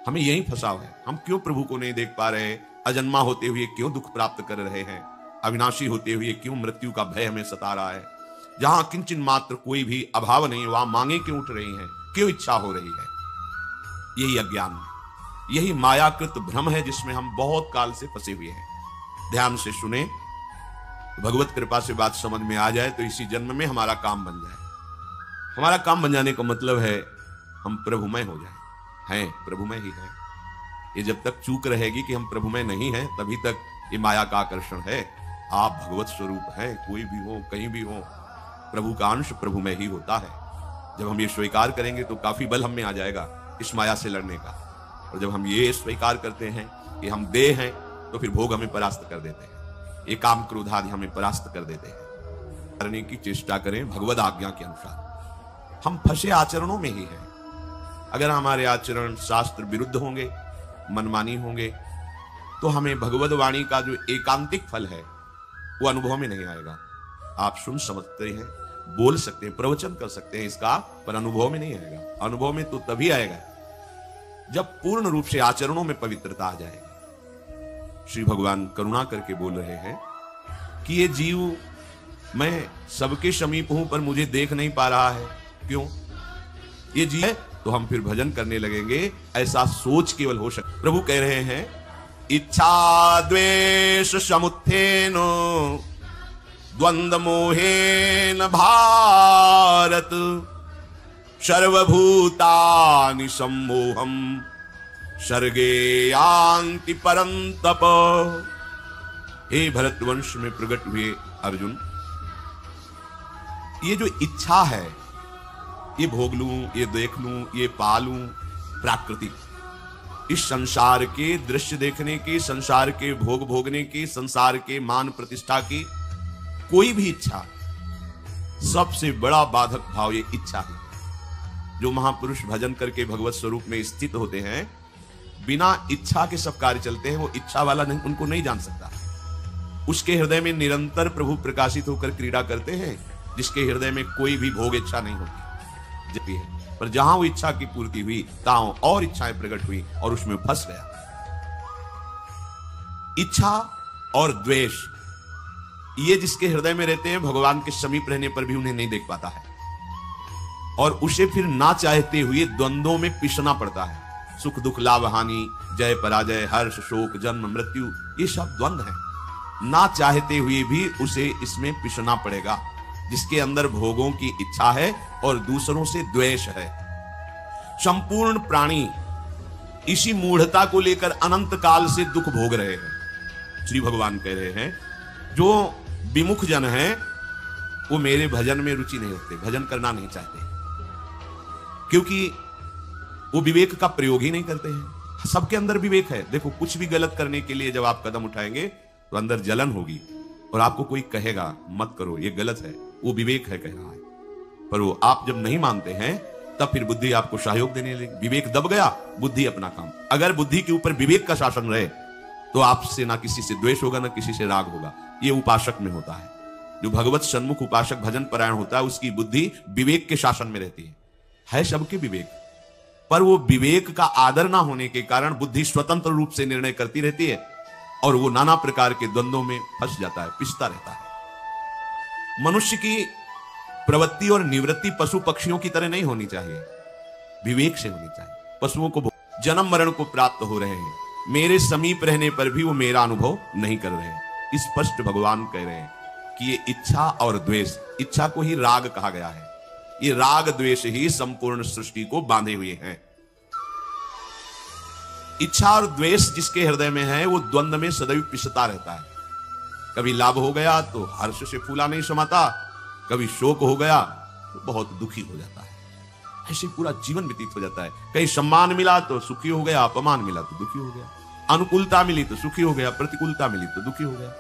हमें यही फंसा हुआ है। हम क्यों प्रभु को नहीं देख पा रहे? अजन्मा होते हुए क्यों दुख प्राप्त कर रहे हैं? अविनाशी होते हुए क्यों मृत्यु का भय हमें सता रहा है? जहां किंचन मात्र कोई भी अभाव नहीं, वहां मांगे क्यों उठ रही हैं? क्यों इच्छा हो रही है? यही अज्ञान, यही मायाकृत भ्रम है जिसमें हम बहुत काल से फंसे हुए हैं। ध्यान से सुने, भगवत कृपा से बात समझ में आ जाए तो इसी जन्म में हमारा काम बन जाए। हमारा काम बन जाने का मतलब है हम प्रभुमय हो जाए। हैं प्रभुमय ही है। ये जब तक चूक रहेगी कि हम प्रभुमय नहीं हैं, तभी तक ये माया का आकर्षण है। आप भगवत स्वरूप हैं, कोई भी हो, कहीं भी हो, प्रभु का अंश प्रभुमय ही होता है। जब हम ये स्वीकार करेंगे तो काफी बल हम में आ जाएगा इस माया से लड़ने का। और जब हम ये स्वीकार करते हैं कि हम देह हैं, तो फिर भोग हमें परास्त कर देते हैं, ये काम क्रोध आदि हमें परास्त कर देते हैं। करने की चेष्टा करें भगवद आज्ञा के अनुसार। हम फंसे आचरणों में ही हैं। अगर हमारे आचरण शास्त्र विरुद्ध होंगे, मनमानी होंगे, तो हमें भगवद वाणी का जो एकांतिक फल है वो अनुभव में नहीं आएगा। आप सुन समझते हैं, बोल सकते हैं, प्रवचन कर सकते हैं इसका, पर अनुभव में नहीं आएगा। अनुभव में तो तभी आएगा जब पूर्ण रूप से आचरणों में पवित्रता आ जाएगी। श्री भगवान करुणा करके बोल रहे हैं कि ये जीव, मैं सबके समीप हूं पर मुझे देख नहीं पा रहा है। क्यों? ये जीव है तो हम फिर भजन करने लगेंगे, ऐसा सोच केवल हो सकता। प्रभु कह रहे हैं, इच्छा द्वेष समुत्थेन द्वंद्व मोहेन भारत सर्वभूतानि सम्मोहम सर्गे यान्ति परन्तप। हे भरतवंश में प्रकट हुए अर्जुन, ये जो इच्छा है, ये भोग लूं, ये देख लूं, ये पालूं, प्राकृतिक, इस संसार के दृश्य देखने की, संसार के भोग भोगने की, संसार के मान प्रतिष्ठा की कोई भी इच्छा, सबसे बड़ा बाधक भाव ये इच्छा है। जो महापुरुष भजन करके भगवत स्वरूप में स्थित होते हैं, बिना इच्छा के सब कार्य चलते हैं। वो इच्छा वाला नहीं, उनको नहीं जान सकता। उसके हृदय में निरंतर प्रभु प्रकाशित होकर क्रीड़ा करते हैं, जिसके हृदय में कोई भी भोग इच्छा नहीं होती है। पर जहां वो इच्छा की पूर्ति हुई, ताओ और इच्छाएं प्रकट हुई और उसमें फंस गया। इच्छा और द्वेष, ये जिसके हृदय में रहते हैं, भगवान के समीप रहने पर भी उन्हें नहीं देख पाता है, और उसे फिर ना चाहते हुए द्वंद्वों में पिसना पड़ता है। सुख दुख, लाभ हानि, जय पराजय, हर्ष शोक, जन्म मृत्यु, ये सब द्वंद्व है। ना चाहते हुए भी उसे इसमें पिसना पड़ेगा, जिसके अंदर भोगों की इच्छा है और दूसरों से द्वेष है। संपूर्ण प्राणी इसी मूढ़ता को लेकर अनंत काल से दुख भोग रहे हैं। श्री भगवान कह रहे हैं, जो विमुख जन हैं वो मेरे भजन में रुचि नहीं रखते, भजन करना नहीं चाहते, क्योंकि वो विवेक का प्रयोग ही नहीं करते हैं। सबके अंदर विवेक है। देखो, कुछ भी गलत करने के लिए जब आप कदम उठाएंगे तो अंदर जलन होगी, और आपको कोई कहेगा मत करो, ये गलत है, वो विवेक है कह रहा है। पर वो आप जब नहीं मानते हैं, तब फिर बुद्धि आपको सहयोग देने लगी। विवेक दब गया, बुद्धि अपना काम। अगर बुद्धि के ऊपर विवेक का शासन रहे तो आपसे ना किसी से द्वेष होगा, ना किसी से राग होगा। ये उपासक में होता है। जो भगवत सन्मुख उपासक भजन परायण होता है, उसकी बुद्धि विवेक के शासन में रहती है सबके विवेक, पर वो विवेक का आदर ना होने के कारण बुद्धि स्वतंत्र रूप से निर्णय करती रहती है, और वो नाना प्रकार के द्वंद्वों में फंस जाता है, पिसता रहता है। मनुष्य की प्रवृत्ति और निवृत्ति पशु पक्षियों की तरह नहीं होनी चाहिए, विवेक से होनी चाहिए। पशुओं को जन्म मरण को प्राप्त हो रहे हैं, मेरे समीप रहने पर भी वो मेरा अनुभव नहीं कर रहे हैं। स्पष्ट भगवान कह रहे हैं कि ये इच्छा और द्वेष, इच्छा को ही राग कहा गया है, ये राग द्वेष ही संपूर्ण सृष्टि को बांधे हुए हैं। इच्छा और द्वेष जिसके हृदय में है, वो द्वंद्व में सदैव पिसता रहता है। कभी लाभ हो गया तो हर्ष से फूला नहीं समाता, कभी शोक हो गया तो बहुत दुखी हो जाता है। ऐसे पूरा जीवन व्यतीत हो जाता है। कहीं सम्मान मिला तो सुखी हो गया, अपमान मिला तो दुखी हो गया, अनुकूलता मिली तो सुखी हो गया, प्रतिकूलता मिली तो दुखी हो गया।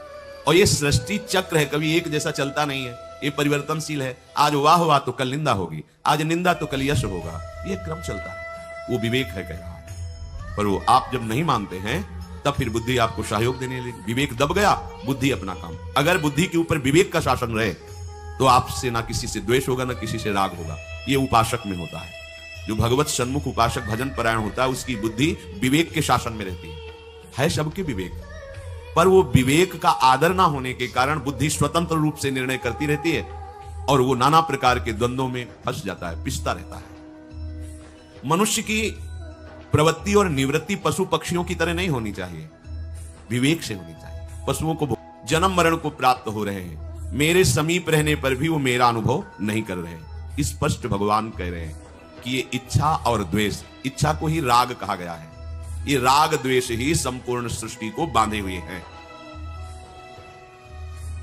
और ये सृष्टि चक्र है, कभी एक जैसा चलता नहीं है, ये परिवर्तनशील है। आज वाह हुआ तो कल निंदा होगी, आज निंदा तो कल यश होगा, ये क्रम चलता है। वो विवेक है कह रहा है। पर वो आप जब नहीं मानते हैं, तब फिर बुद्धि आपको सहयोग देने लगी। विवेक दब गया, बुद्धि अपना काम। अगर बुद्धि के ऊपर विवेक का शासन रहे तो आपसे ना किसी से द्वेष होगा, ना किसी से राग होगा। ये उपासक में होता है। जो भगवत सन्मुख उपासक भजन परायण होता है उसकी बुद्धि विवेक के शासन में रहती है सबके विवेक, पर वो विवेक का आदर ना होने के कारण बुद्धि स्वतंत्र रूप से निर्णय करती रहती है और वो नाना प्रकार के द्वंद्वों में फंस जाता है, पिसता रहता है। मनुष्य की प्रवृत्ति और निवृत्ति पशु पक्षियों की तरह नहीं होनी चाहिए, विवेक से होनी चाहिए। पशुओं को जन्म मरण को प्राप्त हो रहे हैं, मेरे समीप रहने पर भी वो मेरा अनुभव नहीं कर रहे हैं। स्पष्ट भगवान कह रहे हैं कि ये इच्छा और द्वेष, इच्छा को ही राग कहा गया है, ये राग द्वेष ही संपूर्ण सृष्टि को बांधे हुए हैं।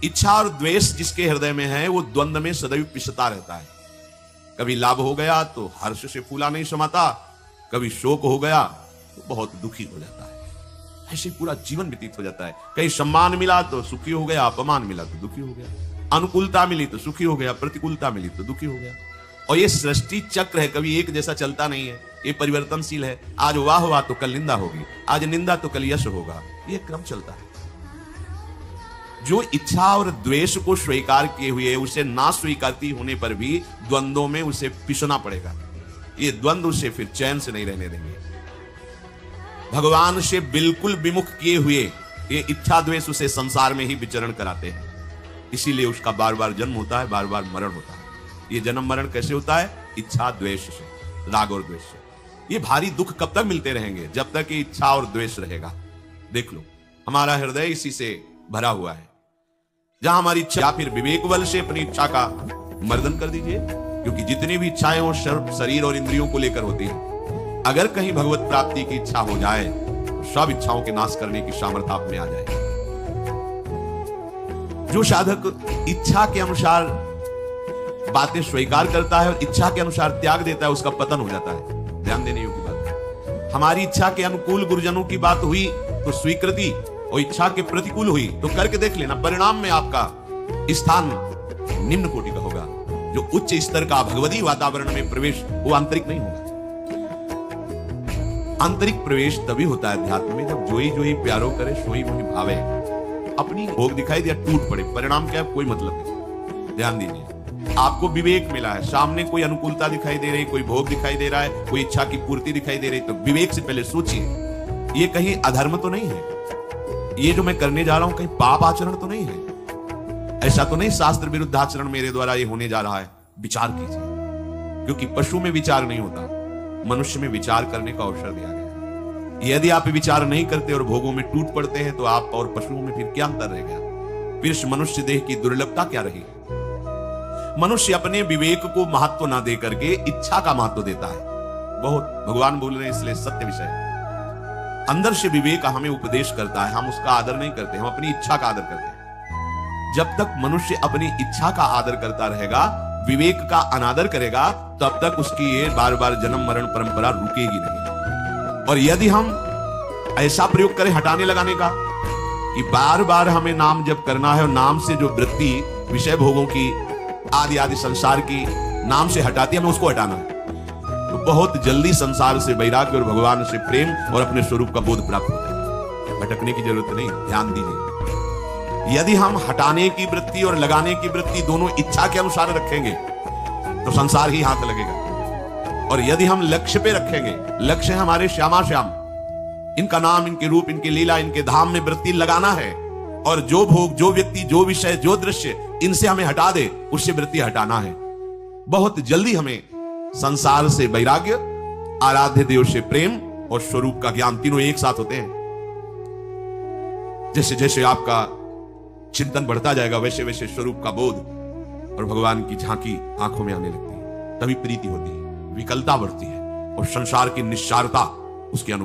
इच्छा और द्वेष जिसके हृदय में है वो द्वंद्व में सदैव पिसता रहता है। कभी लाभ हो गया तो हर्ष से फूला नहीं समाता, कभी शोक हो गया तो बहुत दुखी हो जाता है। ऐसे पूरा जीवन व्यतीत हो जाता है। कहीं सम्मान मिला तो सुखी हो गया, अपमान मिला तो दुखी हो गया, अनुकूलता मिली तो सुखी हो गया, प्रतिकूलता मिली तो दुखी हो गया। और ये सृष्टि चक्र है, कभी एक जैसा चलता नहीं है, ये परिवर्तनशील है। आज वाह हुआ तो कल निंदा होगी, आज निंदा तो कल यश होगा, ये क्रम चलता है। जो इच्छा और द्वेष को स्वीकार किए हुए उसे ना स्वीकारती होने पर भी द्वंद्वों में उसे पिसना पड़ेगा। ये द्वंद्व उसे फिर चैन से नहीं रहने देंगे। भगवान से बिल्कुल विमुख किए हुए ये इच्छा द्वेष उसे संसार में ही विचरण कराते हैं, इसीलिए उसका बार बार जन्म होता है, बार बार मरण होता है। ये जन्म मरण कैसे होता है? इच्छा द्वेष से, राग और द्वेष से। ये भारी दुख कब तक मिलते रहेंगे? जब तक ये इच्छा और द्वेष रहेगा। देख लो, हमारा हृदय इसी से भरा हुआ है। जहां हमारी इच्छा, या फिर विवेक बल से अपनी इच्छा का मर्दन कर दीजिए, क्योंकि जितनी भी इच्छाएं वो शरीर और इंद्रियों को लेकर होती हैं। अगर कहीं भगवत प्राप्ति की इच्छा हो जाए तो सब इच्छाओं के नाश करने की सामर्थ्य आप में आ जाए। जो साधक इच्छा के अनुसार बातें स्वीकार करता है और इच्छा के अनुसार त्याग देता है, उसका पतन हो जाता है। ध्यान देने योग्य बात है। हमारी इच्छा के अनुकूल गुरुजनों की बात हुई तो स्वीकृति, और इच्छा के प्रतिकूल हुई तो करके देख लेना, परिणाम में आपका स्थान निम्न कोटि का होगा। जो उच्च स्तर का भगवती वातावरण में प्रवेश, वो आंतरिक नहीं होगा। आंतरिक प्रवेश तभी होता है अध्यात्म में जब जोई जोई प्यारो करे सोई मोहि भावे। अपनी भोग दिखाई दिया टूट पड़े, परिणाम क्या है? कोई मतलब नहीं। ध्यान दीजिए, आपको विवेक मिला है, सामने कोई अनुकूलता दिखाई दे रही, कोई भोग दिखाई दे रहा है, कोई इच्छा की पूर्ति दिखाई दे रही, तो विवेक से पहले सोचिए, ये कहीं अधर्म तो नहीं है? ये जो मैं करने जा रहा हूं कहीं पाप आचरण तो नहीं है? ऐसा तो नहीं शास्त्र विरुद्ध आचरण मेरे द्वारा ये होने जा रहा है? विचार कीजिए, क्योंकि पशु में विचार नहीं होता, मनुष्य में विचार करने का अवसर दिया गया। यदि आप विचार नहीं करते और भोगों में टूट पड़ते हैं तो आप और पशुओं में फिर क्या अंतर रह गया? फिर इस मनुष्य देह की दुर्लभता क्या रही? मनुष्य अपने विवेक को महत्व ना दे करके इच्छा का महत्व देता है। बहुत भगवान बोल रहे हैं, इसलिए सत्य विषय। अंदर से विवेक हमें उपदेश करता है, हम उसका आदर नहीं करते, हम अपनी इच्छा का आदर करते हैं। जब तक मनुष्य अपनी इच्छा का आदर करता रहेगा, विवेक का अनादर करेगा, तब तक उसकी ये बार बार जन्म मरण परंपरा रुकेगी नहीं। और यदि हम ऐसा प्रयोग करें हटाने लगाने का कि बार बार हमें नाम जप करना है और नाम से जो वृत्ति विषय भोगों की आदि आदि संसार की नाम से हटाती है, हमें उसको हटाना है, तो बहुत जल्दी संसार से वैराग्य और भगवान से प्रेम और अपने स्वरूप का बोध प्राप्त हो जाएगा। भटकने की जरूरत नहीं। ध्यान दीजिए, यदि हम हटाने की वृत्ति और लगाने की वृत्ति दोनों इच्छा के अनुसार रखेंगे तो संसार ही हाथ लगेगा। और यदि हम लक्ष्य पे रखेंगे, लक्ष्य है हमारे श्यामा श्याम, इनका नाम, इनके रूप, इनकी लीला, इनके धाम में वृत्ति लगाना है, और जो भोग, जो व्यक्ति, जो विषय, जो दृश्य इनसे हमें हटा दे, उससे वृत्ति हटाना है। बहुत जल्दी हमें संसार से वैराग्य, आराध्य देव से प्रेम और स्वरूप का ज्ञान तीनों एक साथ होते हैं। जैसे जैसे आपका चिंतन बढ़ता जाएगा, वैसे वैसे स्वरूप का बोध और भगवान की झांकी आंखों में आने लगती है। तभी प्रीति होती है, विकलता बढ़ती है और संसार की निस्सारता उसके अनुभव